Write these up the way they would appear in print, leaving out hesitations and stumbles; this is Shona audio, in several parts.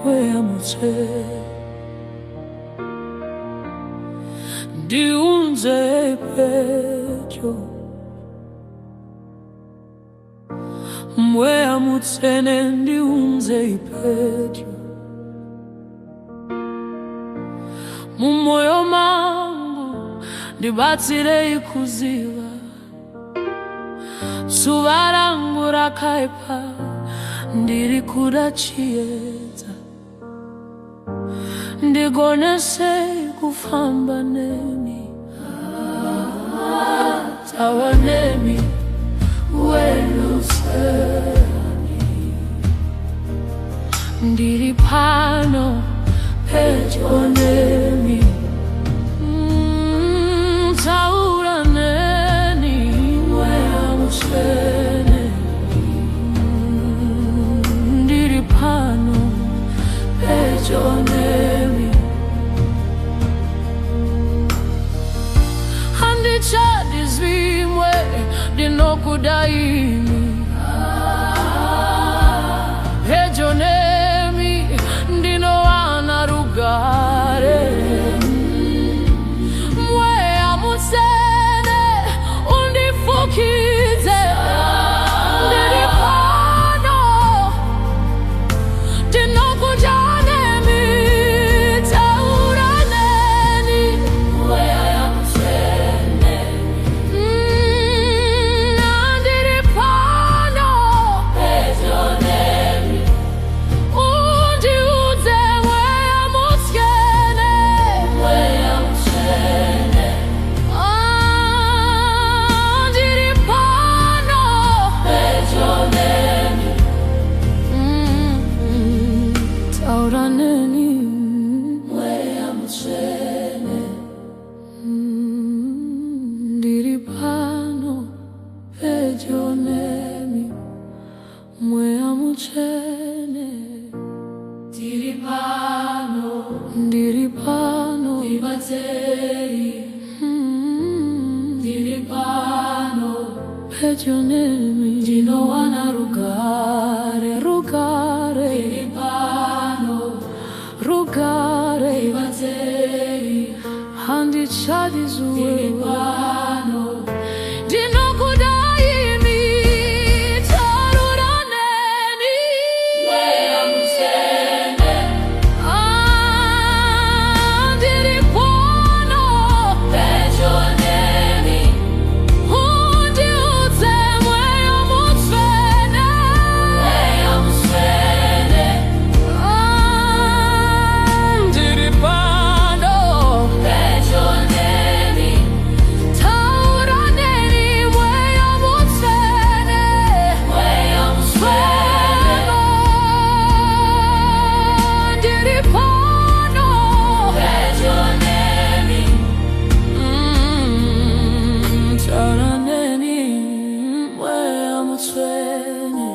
Weamutse ndiunze pedyo, weamutse ndiunze pedyo. Mumoyo mangu ndibatsire ikuziva, zuva rangu rakaipa ndiri kuda chiedza. Ndigonese kufamba nemi, tawa nemi weluseni. Ndiri pano pedyo nemi, taura neni weamuseni. Ndiri pano pedyo nemi, handichandizvimwe ndinokudaimi. Pedyo nemi ndinowana rugare. Weamutsene undifukidze, ndiri pano ndinokuda nemi. Taura neni weamutsene, ndiri pano pedyo nemi. Undiudze weamutsene, weamutsene. Ndiri pano pedyo nemi. Taura neni weamutsene, ndiri pano pedyo nemi. Weamutsene, ndiri pano, ndiri pano. Ndibatseri, ndiri pano pedyo nemi. Ndinowana rugare, rugare. Ndiri pano, rugare. Ndibatseri, handichandizvimwe. Ndiri pano ndinokudaimi. Taura neni weamutsene, ndiri pano pedyo nemi. Undiudze weamutsene, weamutsene. Ndiri pano pedyo nemi. Taura neni weamutsene, weamutsene. Ndiri pano pedyo nemi. Taura neni weamutsene.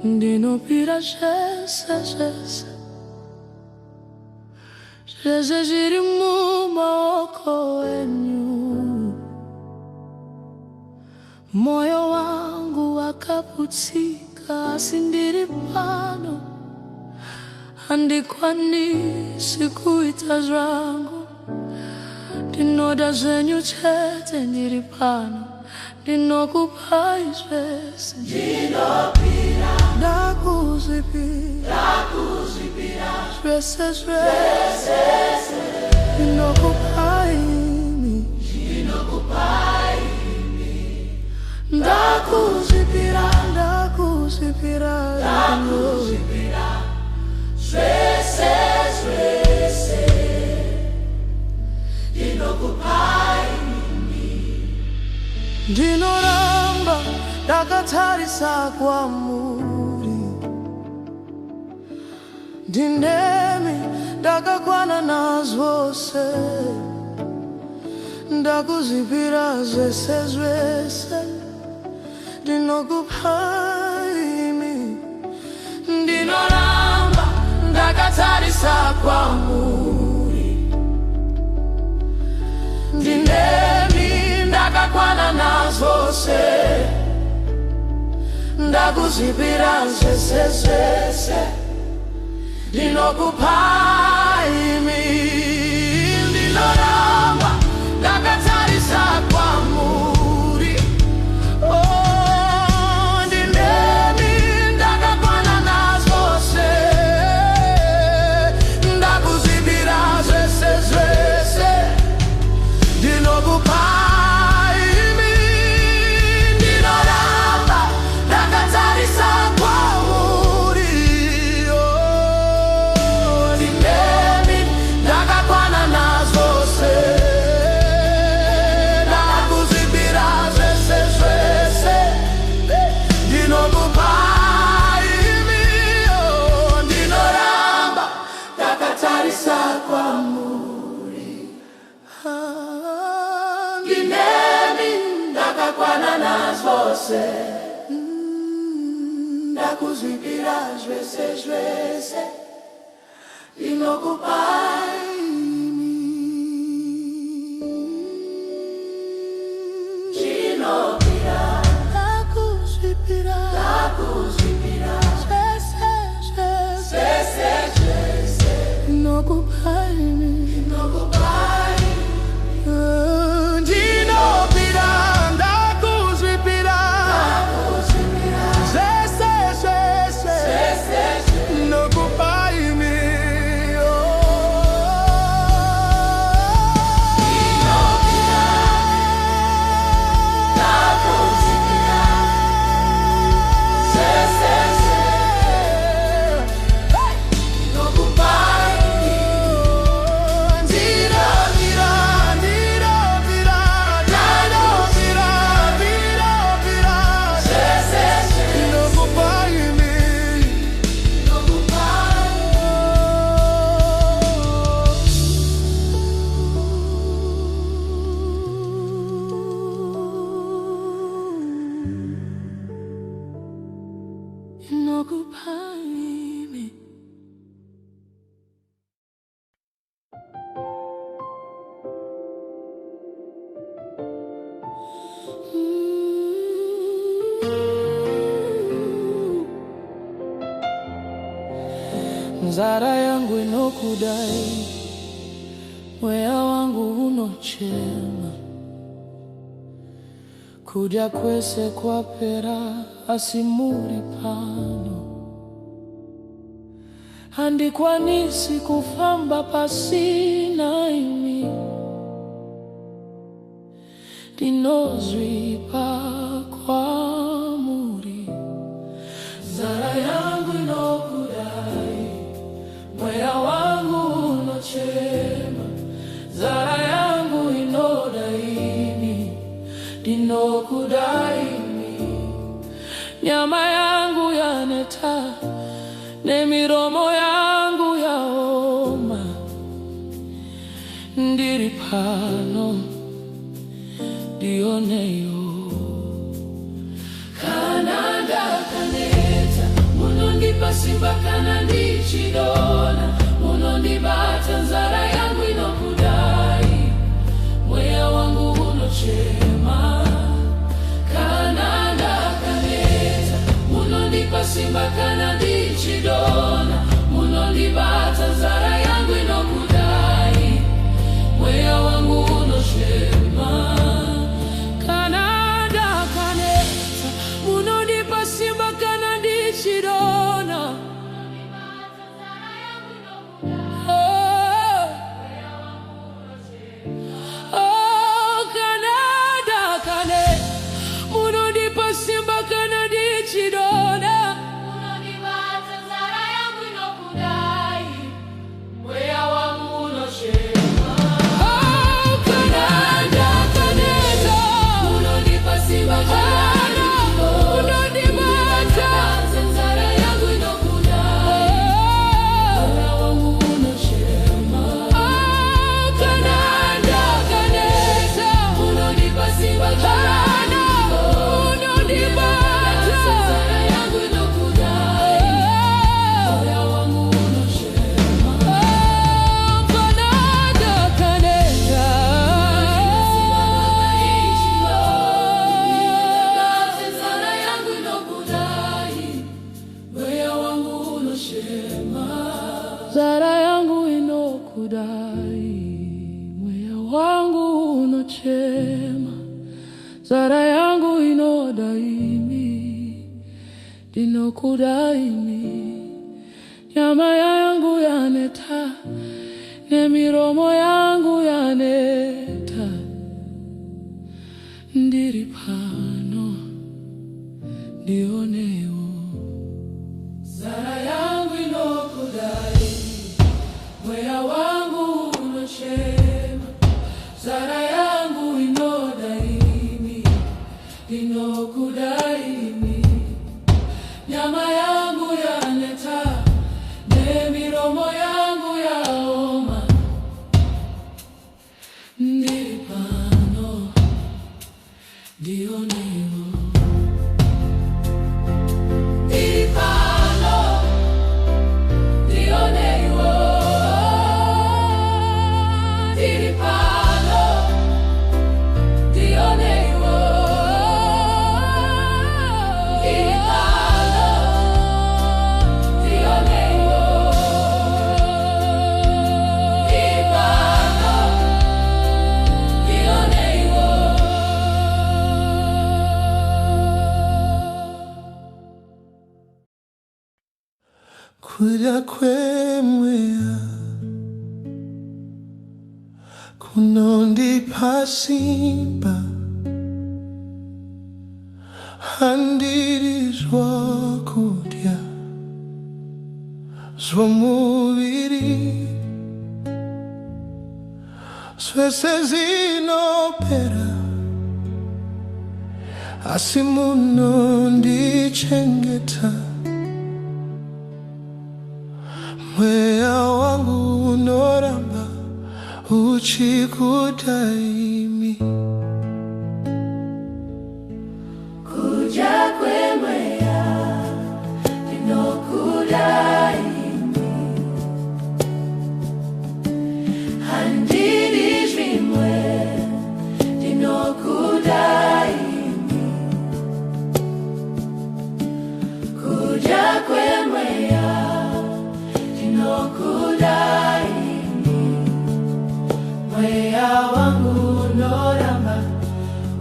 Ndinopira zvese zvese, zvese zviri mumaoko enyu. Moyo wangu wakaputsika, asi ndiri pano. Handikwanisi kuita zvangu, ndinoda zvenyu chete. Ndiri pano ndinokupai zvese. Ndinopira, ndakuzvipira zvese zvese. Ndinokupai imi, ndakuzvipira, ndakuzvipira zvese zvese. Ndinokupai imi. Ndinoramba ndakatarisa kwamuri, ndinemi ndakakwana nazvose. ndakuzipira zvese zvese ndinokupa imi. Ndinoramba ndakatarisa kwamuri, ndinemi ndakakwana nazvose, ndakuzipira zvese zvese ndinokupa imi. Ndinoramba ndakatarisa kwamuri, oh, ndinemi ndakakwana nazvose, ndakuzipira zvese zvese ndinokupa imi. Ndinoramba ndakatarisa kwamuri, oh, ndinemi ndakakwana nazvose, ndakuzipira zvese zvese ndinokupa imi. Oh, ndinoramba ndakatarisa kwamuri, ndinemi ndakakwana nazvose, ndakuzipira zvese zvese ndinokupa imi. Ndinopira, ndakuzipira zvese zvese ndinokupa imi. Ndinopira, ndakuzipira zvese zvese ndinokupa imi. Nzara yangu inokudai, mweya wangu unochema, kudya kwese kwapera asi muri pano. Handikwanisi kufamba pasina imi, ndinozvipa kwamuri. Nzara yangu inokudai, mweya wangu unochema, nzara yangu inodaini, ndinokudaini. Nyama yangu yaneta, nemiromo yangu yaoma, ndiri pano ndioneyo. Kana ndakaneta, munondipa simba kana ndichidona, munondibata nzara yangu inokudai, mweya wangu unochema. Kana ndakaneta, munondipa simba kana ndichidona, munondibata nzara yangu inokudai, mweya wangu unochema. Kana ndakaneta, munondipa simba kana ndichidona, simba kana ndichidona, nzara yangu inokudai, moyo wangu unochema. Nzara yangu inodaimi, inokudaimi. Nyama yangu yaneta, nemiromo yangu yaneta. Ndiri pano ndionewo. Nzara yangu inokudai, moyo wangu unochema. Nzara yangu inodaimi, inokudaimi. Nyama yangu yaneta, nemiromo yangu yaoma. Ndiri pano ndionewo. Ndiri pano ndionewo. Ndiri pano ndionewo. Ndiri pano ndionewo. Ndiri pano ndionewo. Kuja kwemweya kunondipa simba, handirizwa kudya zwomubiri, zwese zinopera, asi munondichengeta. Mweya wangu unoramba uchikudaimi. Kuja kwemweya inokudaimi, handirizvimwe inokudaimi. Kuja kwemweya inokudaimi, mweya wangu unoramba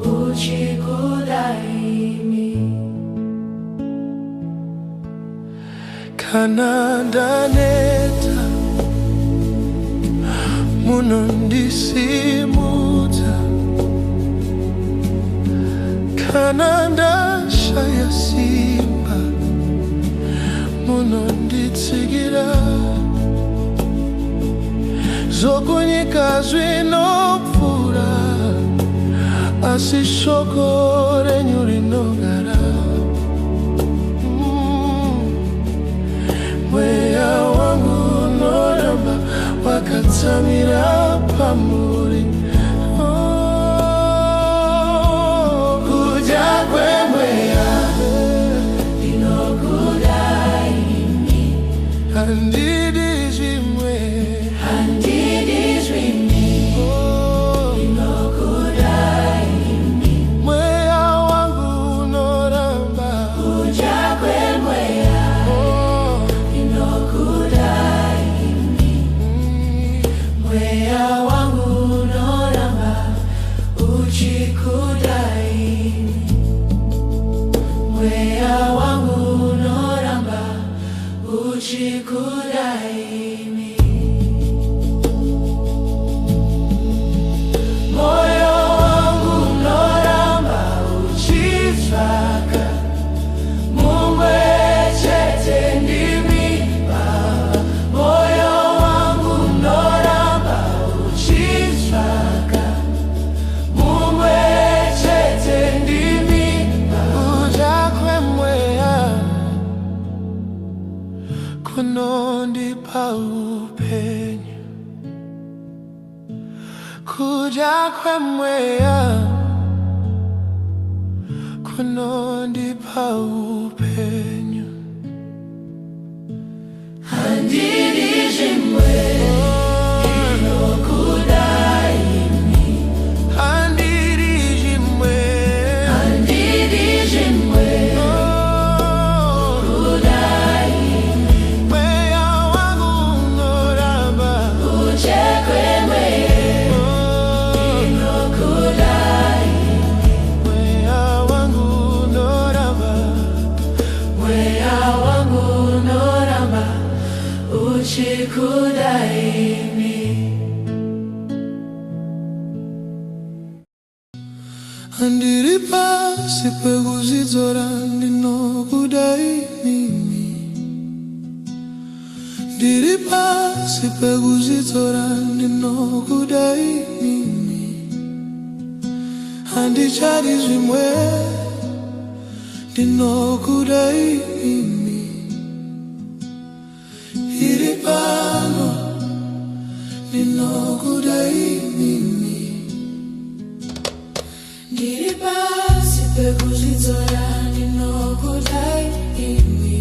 uchikudaimi. Kana ndaneta munondisimudza, kana ndashaya simba munonditsigira. Zokunyika zvinopfuura, asi shoko renyu rinogara. Mweya wangu unoramba wakatsamira pamuri. Kuja kwemweya Inokudaimi, handirizvimwe, handirizvimwe inokudaimi. mweya wangu unoramba. Kuja kwemweya inokudaimi, mweya wangu unoramba uchikudaimi. Mweya wangu unoramba uchikudaimi. Moyo wangu unoramba uchitsvaka, mumwe chete ndimi Baba. Moyo wangu unoramba uchitsvaka, mumwe chete ndimi Baba. Kuja kwemweya kunondipa upenyu. Kuja kwemweya kunondipa upenyu. Handirizvimwe inokudaimi, Handirizvimwe, handirizvimwe kudaimi. mweya wangu chikudaimi. Andiri pasi pekuzidzora ndinokudaimi. Ndiri pasi pekuzidzora ndinokudaimi. Handichadi zvimwe ndinokudaimi. Iri pano ndinokudaimi. Ndiri pasi pekuzidzora ndinokudaimi.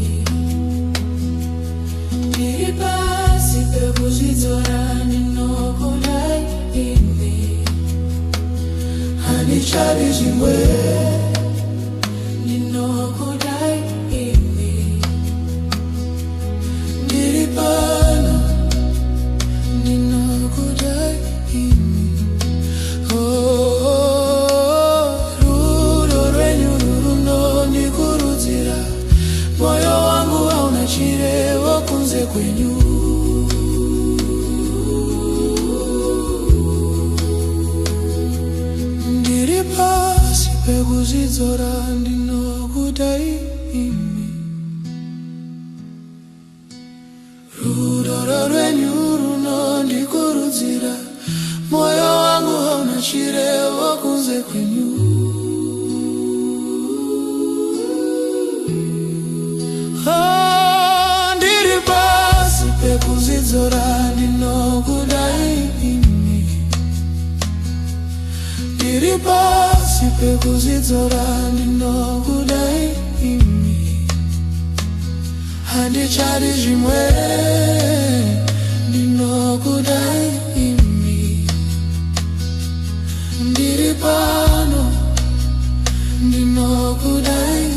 Ndiri pasi pekuzidzora ndinokudaimi. Handichadi zvimwe ndinokudaimi. ndiri pano ndinokudaimi. Rudo rwenyu runondikurudzira, moyo wangu hauna chirevo kunze kwenyu. Ndiri pasi pekuzidzora ndinokudaimi. Rudo rwenyu runondikurudzira, moyo wangu hauna chirevo kunze kwenyu. Ndiri pasi pekuzidzora ndinokudaimi. Ndiri pasi pekuzidzora ndinokudaimi. Handichadi zvimwe ndinokudaimi. Ndiri pano ndinokudaimi.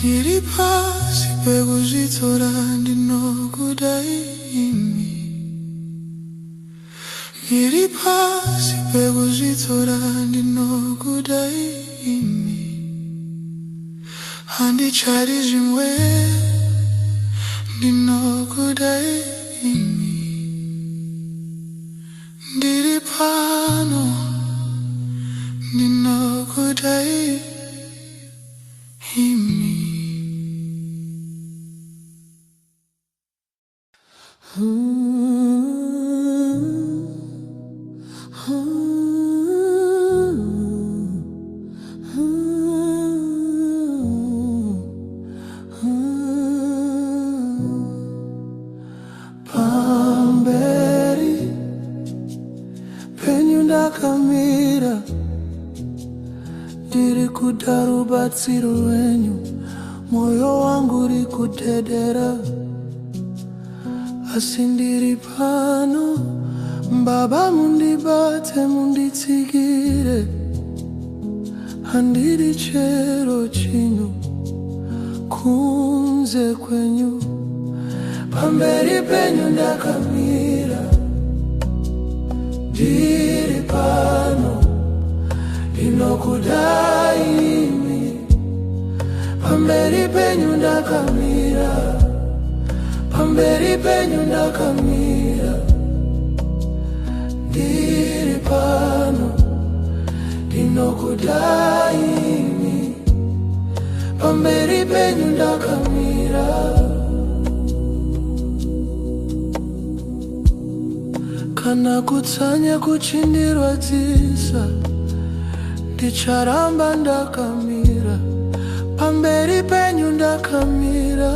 Ndiri pasi pekuzidzora ndinokudaimi. Ndiri pasi pekuzidzora ndinokudaimi. Handichadi zvimwe ndinokudaimi. Ndiri pano ndinokudaimi. Pamberi penyu ndakamira, ndiri kuda rubatsiro rwenyu, moyo wangu uri kudedera. Asi ndiri pano, Baba mundibate munditsigire. Handiri chero chinhu kunze kwenyu. Pamberi penyu ndakamira, ndiri pano ndinokudaimi. Pamberi penyu ndakamira, pamberi penyu ndakamira. Ndiri pano ndinokudaimi. Pamberi penyu ndakamira. Kana kutsanya kuchindirwadzisa, ndicharamba ndakamira. Pamberi penyu ndakamira.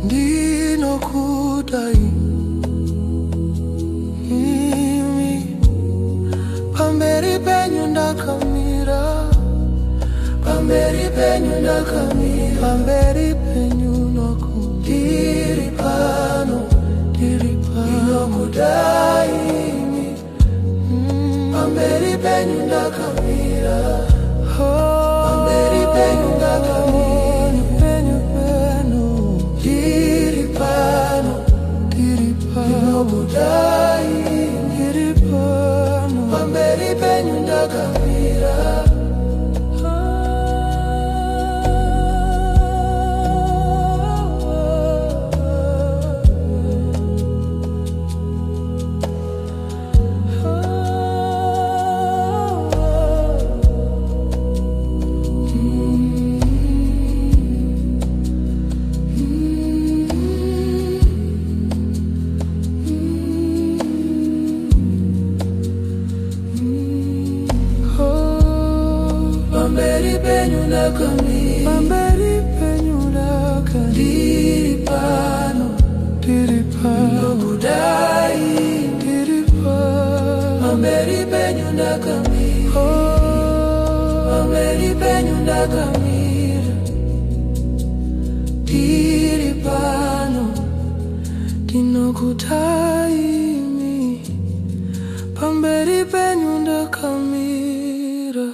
Ndinokudaimi. Pamberi penyu ndakamira. penyu ndakamira, pamberi penyu ndiri pano, ndinokudai imi. Pamberi penyu ndakamira, pamberi penyu ndakamira, ndiri pano, ndinokudai imi. Pamberi penyu ndakamira. Pamberi penyu ndakamira, pamberi penyu ndakamira, ndiri pano, ndinokudai, ndiri pano. Pamberi penyu ndakamira, pamberi penyu ndakamira, ndiri pano, ndinokudai imi. Pamberi penyu ndakamira.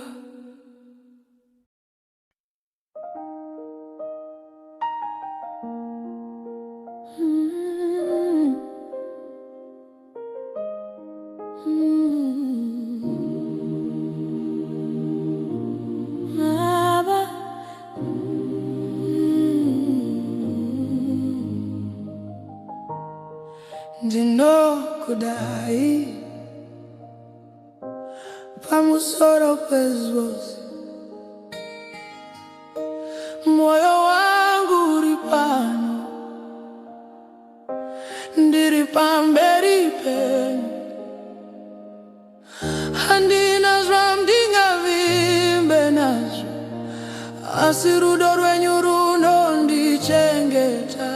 Ndinokudai pamusoro pezvose, moyo wangu uri pano, ndiri pamberi penyu. Handina zvandingavimbe nazvo, asi rudo rwenyu runondichengeta.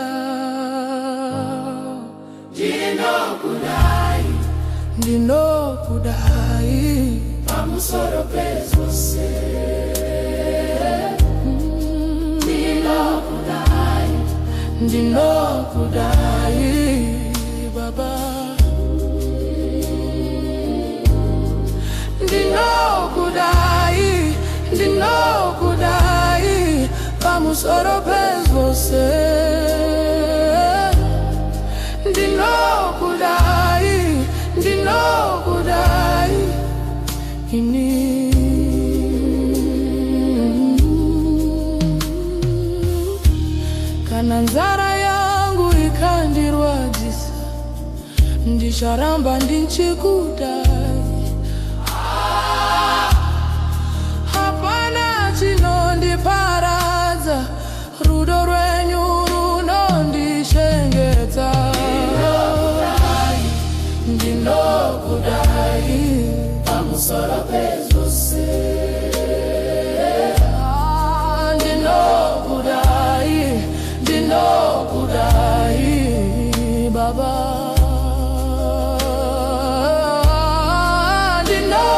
Ndinokudai, ndinokudai pamusoro pezvose. Ndinokudai, ndinokudai Baba. Ndinokudai, ndinokudai pamusoro pezvose. Ndinokudai, ndinokudai ini. Kana nzara yangu ikandirwadzisa, ndicharamba ndichikudai. Hapana chinondiparadza, rudo rwenyu runondichengeta. Ndinokudai pamusoro pezvose. Ndinokudai, ndinokudai Baba.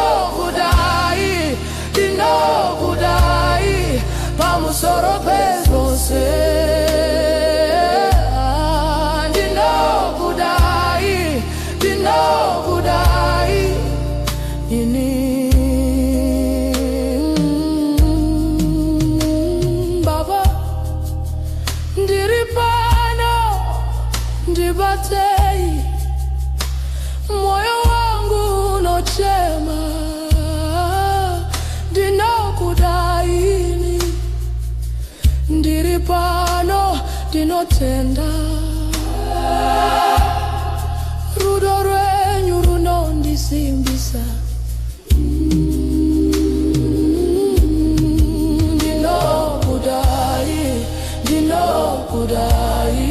Ndinokudai, ndinokudai pamusoro pezvose. Ndinokudai ini. Baba, ndiri pano, ndibatei, moyo wangu unochema. Ndinokudai ini. Ndiri pano, ndinotenda. Rudo rwenyu runondisimbisa. Ndinokudai, ndinokudai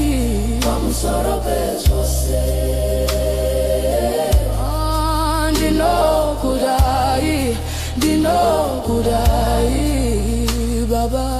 pamusoro pezvose. Ndinokudai, ndinokudai Baba.